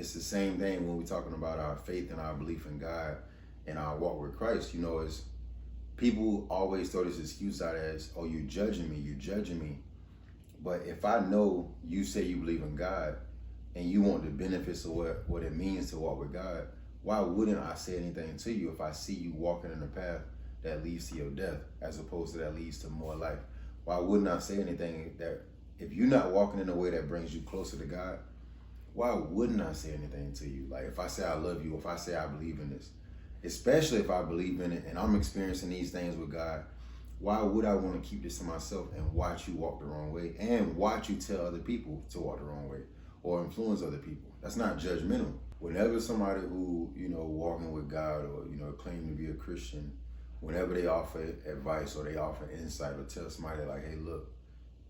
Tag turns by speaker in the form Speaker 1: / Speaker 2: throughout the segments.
Speaker 1: It's the same thing when we're talking about our faith and our belief in God and our walk with Christ. You know, it's people always throw this excuse out as, oh, you're judging me, you're judging me. But if I know you say you believe in God and you want the benefits of what it means to walk with God, why wouldn't I say anything to you if I see you walking in a path that leads to your death as opposed to that leads to more life? Why wouldn't I say anything that if you're not walking in a way that brings you closer to God, why wouldn't I say anything to you? Like if I say I love you, if I say I believe in this, especially if I believe in it and I'm experiencing these things with God, why would I want to keep this to myself and watch you walk the wrong way and watch you tell other people to walk the wrong way or influence other people? That's not judgmental. Whenever somebody who, walking with God or, claiming to be a Christian, whenever they offer advice or they offer insight or tell somebody like, hey, look,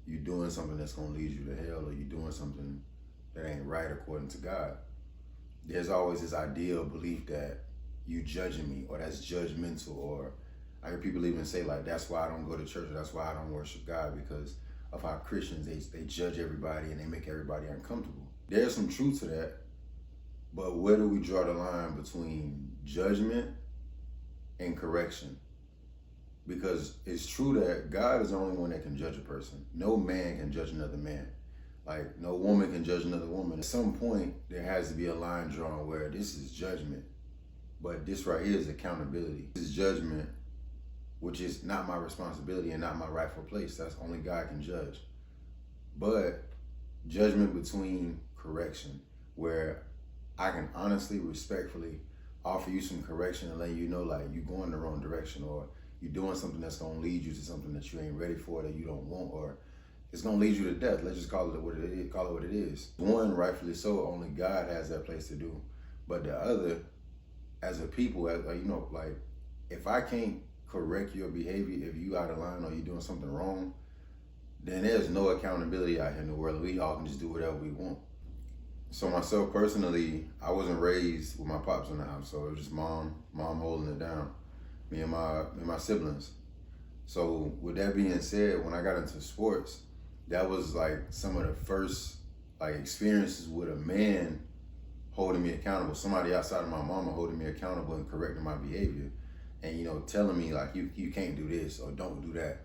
Speaker 1: you're doing something that's going to lead you to hell or you're doing something that ain't right according to God, there's always this ideal belief that you judging me or that's judgmental, or I hear people even say like, that's why I don't go to church or that's why I don't worship God, because of how Christians, they judge everybody and they make everybody uncomfortable. There's some truth to that, but where do we draw the line between judgment and correction? Because it's true that God is the only one that can judge a person. No man can judge another man. Like no woman can judge another woman. At some point, there has to be a line drawn where this is judgment, but this right here is accountability. This is judgment, which is not my responsibility and not my rightful place. That's only God can judge. But judgment between correction, where I can honestly, respectfully offer you some correction and let you know like you're going the wrong direction, or you're doing something that's gonna lead you to something that you ain't ready for, that you don't want, or it's gonna lead you to death. Let's just call it what it is. Call it what it is. One, rightfully so, only God has that place to do. But the other, as a people, like if I can't correct your behavior, if you out of line or you're doing something wrong, then there's no accountability out here in the world. We all can just do whatever we want. So myself personally, I wasn't raised with my pops in the house, so it was just mom holding it down, me and my siblings. So with that being said, when I got into sports, that was like some of the first like experiences with a man holding me accountable, somebody outside of my mama holding me accountable and correcting my behavior, and telling me like you can't do this or don't do that.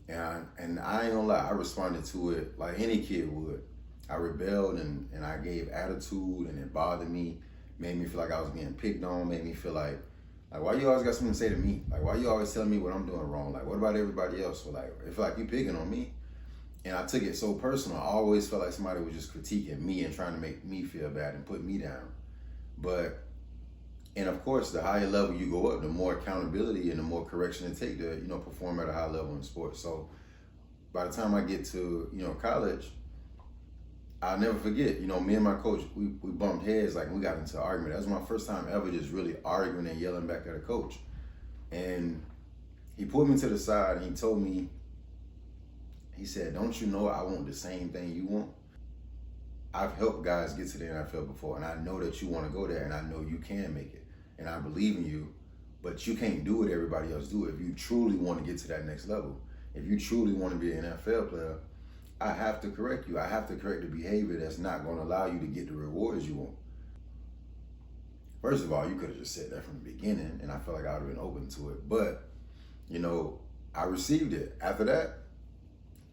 Speaker 1: And I ain't gonna lie, I responded to it like any kid would. I rebelled and I gave attitude, and it bothered me, made me feel like I was being picked on, made me feel like why you always got something to say to me? Like why you always telling me what I'm doing wrong? Like what about everybody else? So like it feel like you picking on me. And I took it so personal. I always felt like somebody was just critiquing me and trying to make me feel bad and put me down. And of course, the higher level you go up, the more accountability and the more correction it takes to, perform at a high level in sports. So by the time I get to, college, I'll never forget, me and my coach, we bumped heads, like we got into an argument. That was my first time ever just really arguing and yelling back at a coach. And he pulled me to the side and he told me, he said, don't you know I want the same thing you want? I've helped guys get to the NFL before, and I know that you want to go there, and I know you can make it, and I believe in you, but you can't do what everybody else do. If you truly want to get to that next level, if you truly want to be an NFL player, I have to correct you. I have to correct the behavior that's not going to allow you to get the rewards you want. First of all, you could have just said that from the beginning, and I felt like I would have been open to it, but, I received it. After that,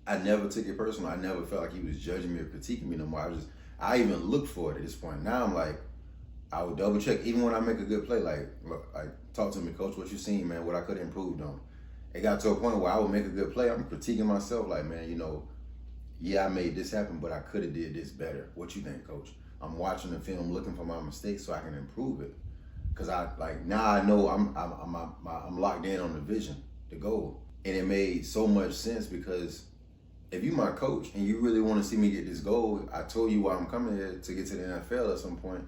Speaker 1: I never took it personal. I never felt like he was judging me or critiquing me no more. I even looked for it at this point. Now I'm like, I would double check, even when I make a good play, like talk to me, coach, what you seen, man, what I could have improved on. It got to a point where I would make a good play, I'm critiquing myself, like, man, yeah, I made this happen, but I could have did this better. What you think, coach? I'm watching the film, looking for my mistakes so I can improve it. Cause now I know I'm locked in on the vision, the goal. And it made so much sense because if you my coach and you really want to see me get this goal, I told you why I'm coming here to get to the NFL at some point.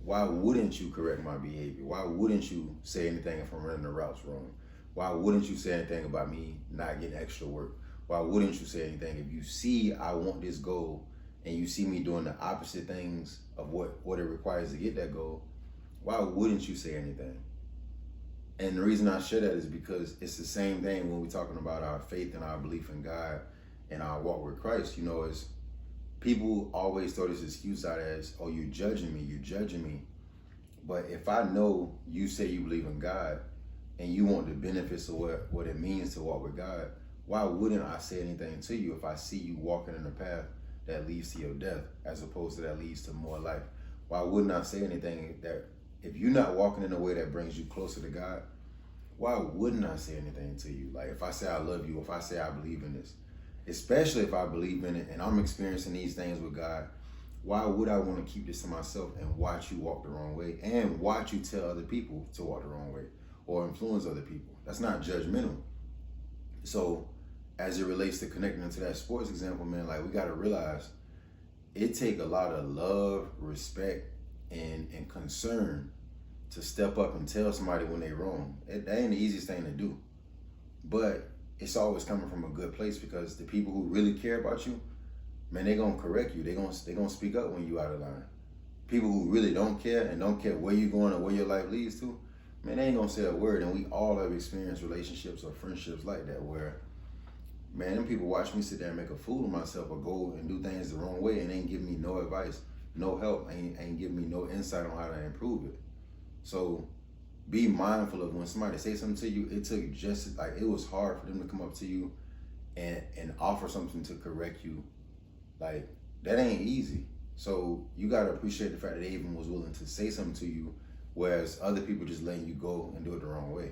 Speaker 1: Why wouldn't you correct my behavior? Why wouldn't you say anything if I'm running the routes wrong? Why wouldn't you say anything about me not getting extra work? Why wouldn't you say anything if you see I want this goal and you see me doing the opposite things of what it requires to get that goal? Why wouldn't you say anything? And the reason I share that is because it's the same thing when we're talking about our faith and our belief in God and our walk with Christ. Is people always throw this excuse out as, oh, you're judging me, you're judging me. But if I know you say you believe in God and you want the benefits of what it means to walk with God, why wouldn't I say anything to you if I see you walking in a path that leads to your death as opposed to that leads to more life? Why wouldn't I say anything that if you're not walking in a way that brings you closer to God, why wouldn't I say anything to you? Like if I say I love you, if I say I believe in this, especially if I believe in it and I'm experiencing these things with God, why would I want to keep this to myself and watch you walk the wrong way and watch you tell other people to walk the wrong way or influence other people? That's not judgmental. So as it relates to connecting into that sports example, man, like we got to realize it take a lot of love, respect, and concern to step up and tell somebody when they're wrong. That ain't the easiest thing to do. But it's always coming from a good place because the people who really care about you, man, they gonna correct you. They gonna speak up when you out of line. People who really don't care and don't care where you're going or where your life leads to, man, they ain't gonna say a word. And we all have experienced relationships or friendships like that where, man, them people watch me sit there and make a fool of myself or go and do things the wrong way and ain't give me no advice, no help, ain't give me no insight on how to improve it. So be mindful of when somebody say something to you, it took just like, it was hard for them to come up to you and offer something to correct you. Like that ain't easy. So you gotta appreciate the fact that they even was willing to say something to you, whereas other people just letting you go and do it the wrong way.